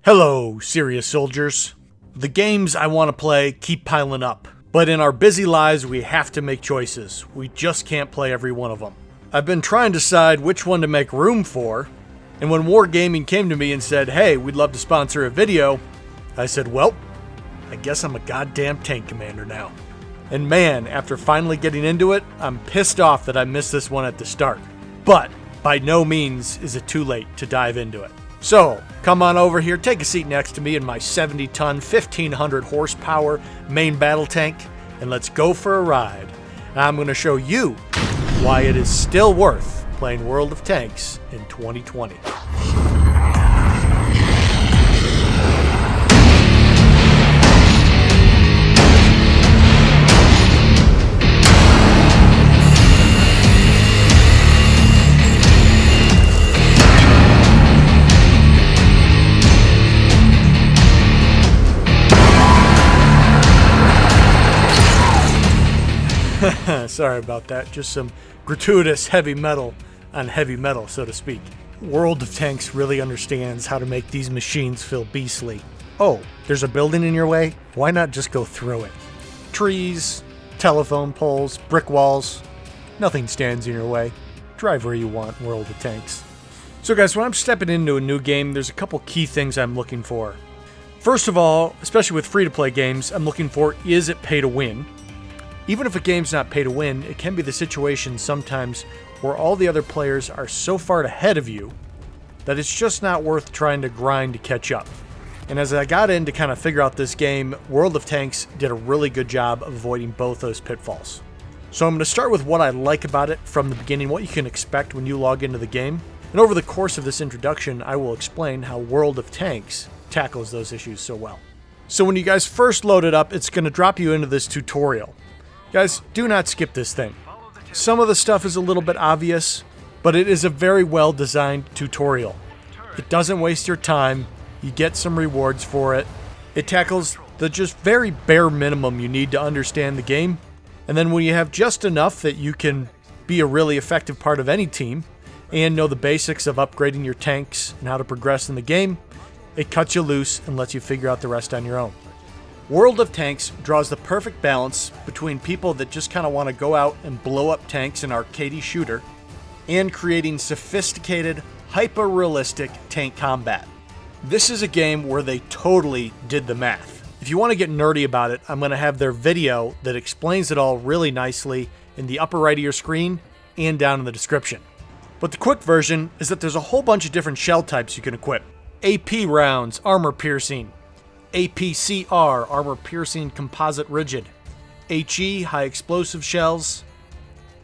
Hello, serious soldiers. The games I want to play keep piling up, but in our busy lives we have to make choices. We just can't play every one of them. I've been trying to decide which one to make room for, and when Wargaming came to me and said, hey, we'd love to sponsor a video, I said, well, I guess I'm a goddamn tank commander now. And man, after finally getting into it, I'm pissed off that I missed this one at the start. But by no means is it too late to dive into it. So, come on over here, take a seat next to me in my 70-ton, 1,500 horsepower main battle tank, and let's go for a ride. And I'm going to show you why it is still worth playing World of Tanks in 2020. Sorry about that, just some gratuitous heavy metal on heavy metal, so to speak. World of Tanks really understands how to make these machines feel beastly. Oh, there's a building in your way? Why not just go through it? Trees, telephone poles, brick walls, nothing stands in your way. Drive where you want, World of Tanks. So guys, when I'm stepping into a new game, there's a couple key things I'm looking for. First of all, especially with free-to-play games, I'm looking for, is it pay to win? Even if a game's not pay to win, it can be the situation sometimes where all the other players are so far ahead of you that it's just not worth trying to grind to catch up. And as I got in to kind of figure out this game, World of Tanks did a really good job of avoiding both those pitfalls. So I'm going to start with what I like about it from the beginning, what you can expect when you log into the game. And over the course of this introduction, I will explain how World of Tanks tackles those issues so well. So when you guys first load it up, it's going to drop you into this tutorial. Guys, do not skip this thing. Some of the stuff is a little bit obvious, but it is a very well designed tutorial. It doesn't waste your time, you get some rewards for it. It tackles the just very bare minimum you need to understand the game, and then when you have just enough that you can be a really effective part of any team, and know the basics of upgrading your tanks and how to progress in the game, it cuts you loose and lets you figure out the rest on your own. World of Tanks draws the perfect balance between people that just kind of want to go out and blow up tanks in arcadey shooter and creating sophisticated, hyper-realistic tank combat. This is a game where they totally did the math. If you want to get nerdy about it, I'm going to have their video that explains it all really nicely in the upper right of your screen and down in the description. But the quick version is that there's a whole bunch of different shell types you can equip. AP rounds, armor piercing. APCR, armor-piercing composite rigid. HE, high-explosive shells.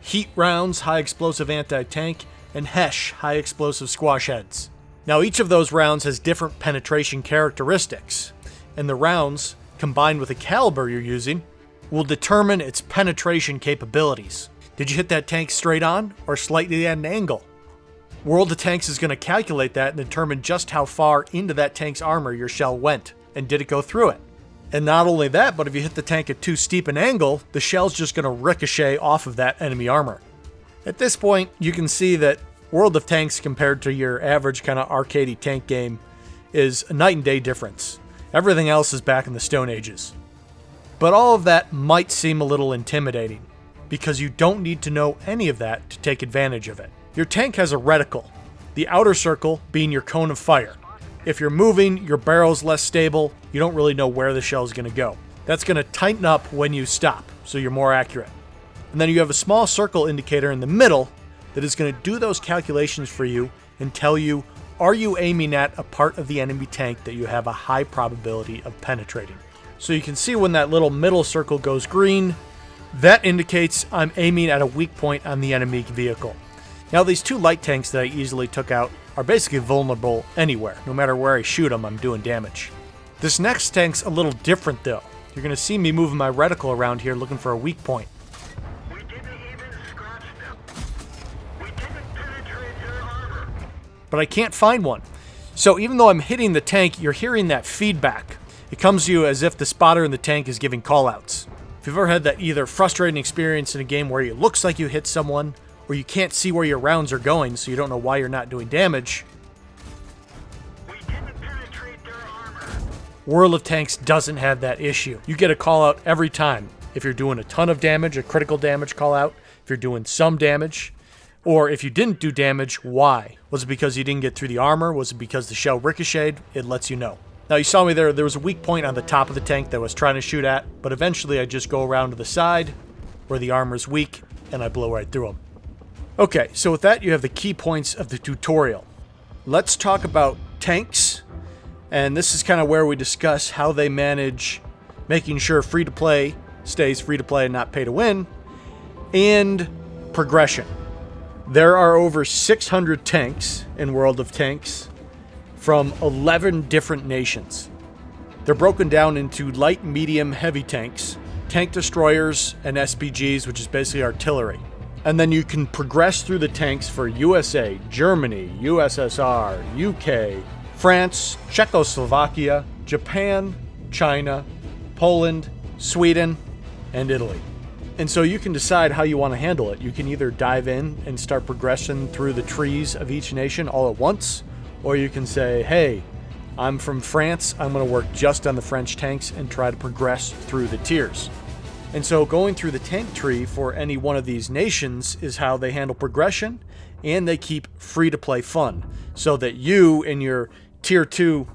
Heat rounds, high-explosive anti-tank. And HESH, high-explosive squash heads. Now each of those rounds has different penetration characteristics, and the rounds, combined with the caliber you're using, will determine its penetration capabilities. Did you hit that tank straight on, or slightly at an angle? World of Tanks is going to calculate that and determine just how far into that tank's armor your shell went. And did it go through it? And not only that, but if you hit the tank at too steep an angle, the shell's just going to ricochet off of that enemy armor. At this point, you can see that World of Tanks compared to your average kind of arcadey tank game is a night and day difference. Everything else is back in the Stone Ages. But all of that might seem a little intimidating, because you don't need to know any of that to take advantage of it. Your tank has a reticle, the outer circle being your cone of fire. If you're moving, your barrel's less stable, you don't really know where the shell's going to go. That's going to tighten up when you stop, so you're more accurate. And then you have a small circle indicator in the middle that is going to do those calculations for you and tell you, are you aiming at a part of the enemy tank that you have a high probability of penetrating? So you can see when that little middle circle goes green, that indicates I'm aiming at a weak point on the enemy vehicle. Now these two light tanks that I easily took out are basically vulnerable anywhere. No matter where I shoot them, I'm doing damage. This next tank's a little different though. You're going to see me moving my reticle around here looking for a weak point. We didn't even scratch them. We didn't penetrate their armor. But I can't find one. So even though I'm hitting the tank, you're hearing that feedback. It comes to you as if the spotter in the tank is giving callouts. If you've ever had that either frustrating experience in a game where it looks like you hit someone, or you can't see where your rounds are going, so you don't know why you're not doing damage, We didn't penetrate their armor. World of Tanks doesn't have that issue. You get a call out every time. If you're doing a ton of damage, a critical damage call out. If you're doing some damage, or if you didn't do damage, why? Was it because you didn't get through the armor? Was it because the shell ricocheted? It lets you know. Now you saw me there was a weak point on the top of the tank that I was trying to shoot at, but eventually I just go around to the side where the armor's weak and I blow right through them. Okay, so with that you have the key points of the tutorial. Let's talk about tanks, and this is kind of where we discuss how they manage making sure free-to-play stays free-to-play and not pay-to-win, and progression. There are over 600 tanks in World of Tanks from 11 different nations. They're broken down into light, medium, heavy tanks, tank destroyers, and SPGs, which is basically artillery. And then you can progress through the tanks for USA, Germany, USSR, UK, France, Czechoslovakia, Japan, China, Poland, Sweden, and Italy. And so you can decide how you want to handle it. You can either dive in and start progressing through the trees of each nation all at once, or you can say, hey, I'm from France, I'm going to work just on the French tanks and try to progress through the tiers. And so going through the tank tree for any one of these nations is how they handle progression, and they keep free-to-play fun, so that you and your Tier 2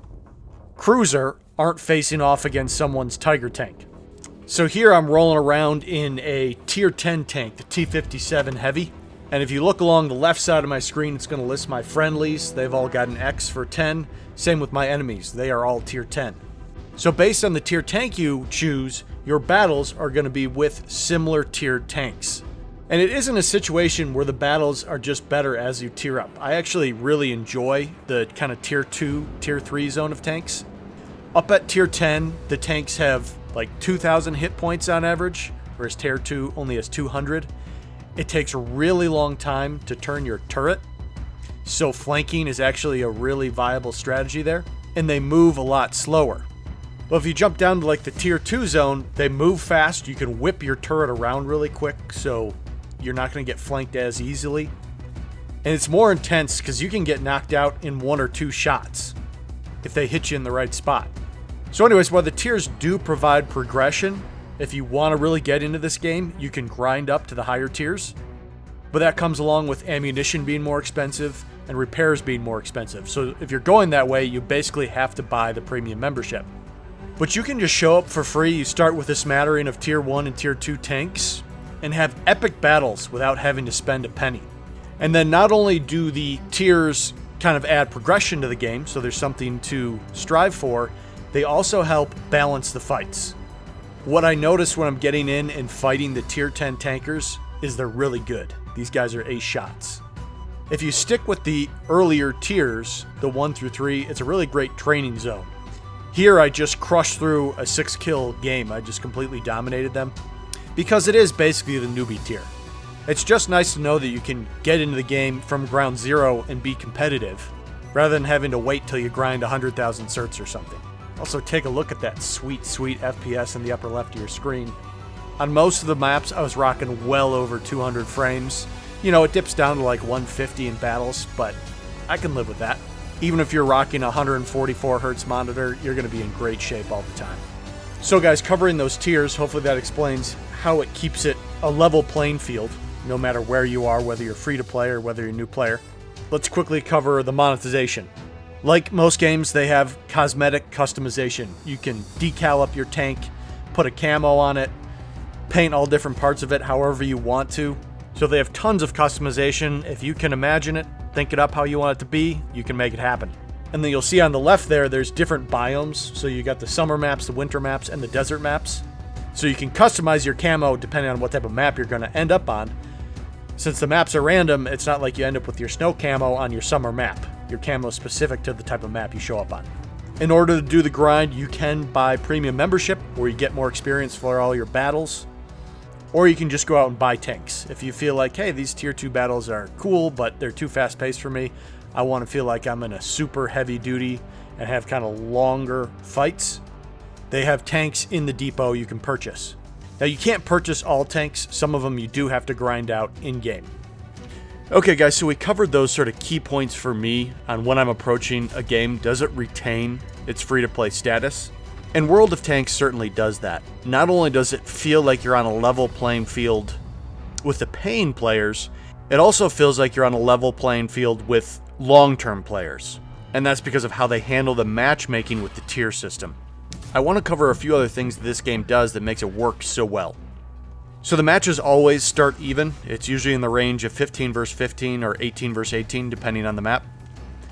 cruiser aren't facing off against someone's Tiger tank. So here I'm rolling around in a Tier 10 tank, the T-57 Heavy. And if you look along the left side of my screen, it's going to list my friendlies. They've all got an X for 10. Same with my enemies. They are all Tier 10. So based on the tier tank you choose, your battles are going to be with similar tiered tanks. And it isn't a situation where the battles are just better as you tier up. I actually really enjoy the kind of Tier 2, Tier 3 zone of tanks. Up at Tier 10, the tanks have like 2,000 hit points on average, whereas Tier 2 only has 200. It takes a really long time to turn your turret, so flanking is actually a really viable strategy there, and they move a lot slower. But if you jump down to like the Tier 2 zone, they move fast, you can whip your turret around really quick, so you're not going to get flanked as easily. And it's more intense because you can get knocked out in 1 or 2 shots if they hit you in the right spot. So anyways, while the tiers do provide progression, if you want to really get into this game, you can grind up to the higher tiers. But that comes along with ammunition being more expensive and repairs being more expensive. So if you're going that way, you basically have to buy the premium membership. But you can just show up for free. You start with a smattering of Tier 1 and Tier 2 tanks and have epic battles without having to spend a penny. And then not only do the tiers kind of add progression to the game, so there's something to strive for, they also help balance the fights. What I notice when I'm getting in and fighting the Tier 10 tankers is they're really good. These guys are ace shots. If you stick with the earlier tiers, the 1 through 3, it's a really great training zone. Here I just crushed through a 6-kill game. I just completely dominated them because it is basically the newbie tier. It's just nice to know that you can get into the game from ground zero and be competitive rather than having to wait till you grind 100,000 certs or something. Also, take a look at that sweet, sweet FPS in the upper left of your screen. On most of the maps, I was rocking well over 200 frames. You know, it dips down to like 150 in battles, but I can live with that. Even if you're rocking a 144 Hz monitor, you're going to be in great shape all the time. So guys, covering those tiers, hopefully that explains how it keeps it a level playing field, no matter where you are, whether you're free to play or whether you're a new player. Let's quickly cover the monetization. Like most games, they have cosmetic customization. You can decal up your tank, put a camo on it, paint all different parts of it however you want to. So they have tons of customization. If you can imagine it, think it up how you want it to be, you can make it happen. And then you'll see on the left there's different biomes. So you got the summer maps, the winter maps, and the desert maps. So you can customize your camo depending on what type of map you're going to end up on. Since the maps are random, it's not like you end up with your snow camo on your summer map. Your camo is specific to the type of map you show up on. In order to do the grind, you can buy premium membership where you get more experience for all your battles. Or you can just go out and buy tanks. If you feel like, hey, these tier 2 battles are cool, but they're too fast paced for me. I want to feel like I'm in a super heavy duty and have kind of longer fights. They have tanks in the depot you can purchase. Now you can't purchase all tanks. Some of them you do have to grind out in-game. Okay guys, so we covered those sort of key points for me on when I'm approaching a game. Does it retain its free-to-play status? And World of Tanks certainly does that. Not only does it feel like you're on a level playing field with the paying players, it also feels like you're on a level playing field with long-term players. And that's because of how they handle the matchmaking with the tier system. I want to cover a few other things that this game does that makes it work so well. So the matches always start even. It's usually in the range of 15 versus 15 or 18 versus 18, depending on the map.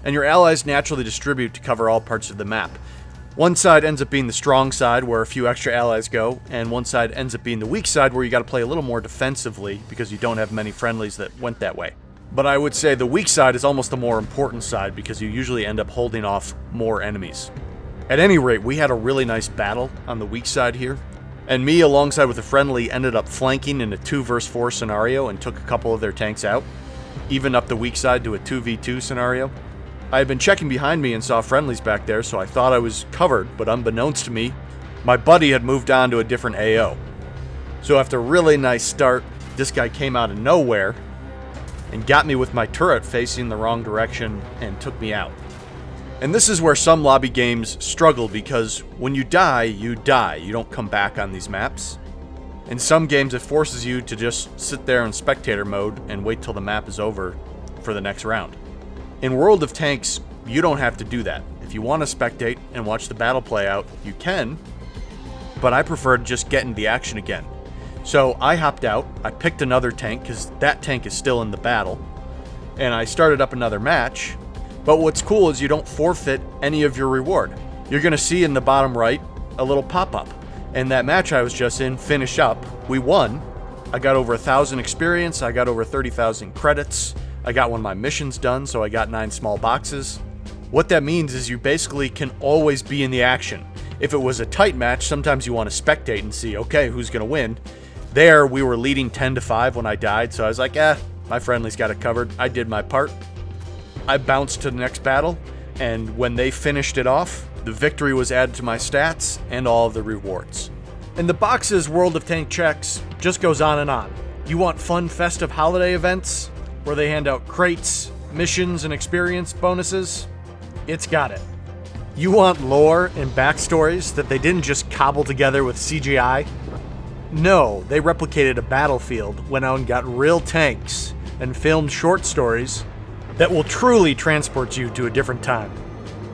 And your allies naturally distribute to cover all parts of the map. One side ends up being the strong side, where a few extra allies go, and one side ends up being the weak side, where you got to play a little more defensively because you don't have many friendlies that went that way. But I would say the weak side is almost the more important side because you usually end up holding off more enemies. At any rate, we had a really nice battle on the weak side here, and me alongside with a friendly ended up flanking in a 2 versus 4 scenario and took a couple of their tanks out, even up the weak side to a 2v2 scenario. I had been checking behind me and saw friendlies back there, so I thought I was covered, but unbeknownst to me, my buddy had moved on to a different AO. So after a really nice start, this guy came out of nowhere and got me with my turret facing the wrong direction and took me out. And this is where some lobby games struggle, because when you die, you die. You don't come back on these maps. In some games, it forces you to just sit there in spectator mode and wait till the map is over for the next round. In World of Tanks, you don't have to do that. If you want to spectate and watch the battle play out, you can, but I prefer to just get into the action again. So I hopped out, I picked another tank, because that tank is still in the battle, and I started up another match. But what's cool is you don't forfeit any of your reward. You're going to see in the bottom right a little pop-up, and that match I was just in finished up. We won. I got over 1,000 experience, I got over 30,000 credits, I got one of my missions done, so I got 9 small boxes. What that means is you basically can always be in the action. If it was a tight match, sometimes you want to spectate and see, okay, who's going to win. There, we were leading 10-5 when I died, so I was like, my friendly's got it covered. I did my part. I bounced to the next battle, and when they finished it off, the victory was added to my stats and all of the rewards. And the boxes World of Tank checks just goes on and on. You want fun festive holiday events where they hand out crates, missions, and experience bonuses? It's got it. You want lore and backstories that they didn't just cobble together with CGI? No, they replicated a battlefield, went out and got real tanks, and filmed short stories that will truly transport you to a different time.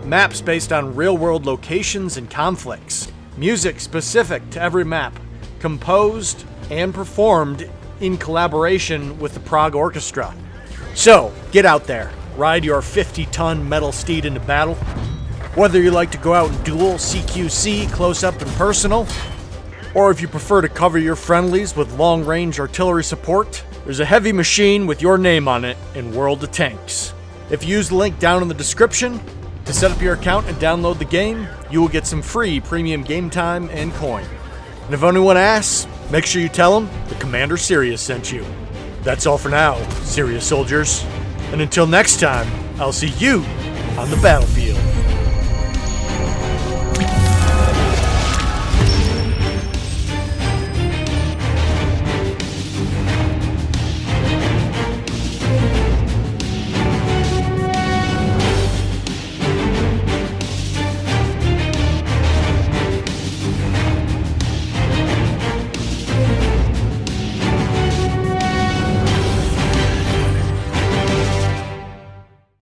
Maps based on real-world locations and conflicts. Music specific to every map, composed and performed in collaboration with the Prague Orchestra. So, get out there, ride your 50-ton metal steed into battle. Whether you like to go out and duel CQC close up and personal, or if you prefer to cover your friendlies with long-range artillery support, there's a heavy machine with your name on it in World of Tanks. If you use the link down in the description to set up your account and download the game, you will get some free premium game time and coin. And if anyone asks, make sure you tell them the Commander Sirius sent you. That's all for now, Sirius soldiers. And until next time, I'll see you on the battlefield.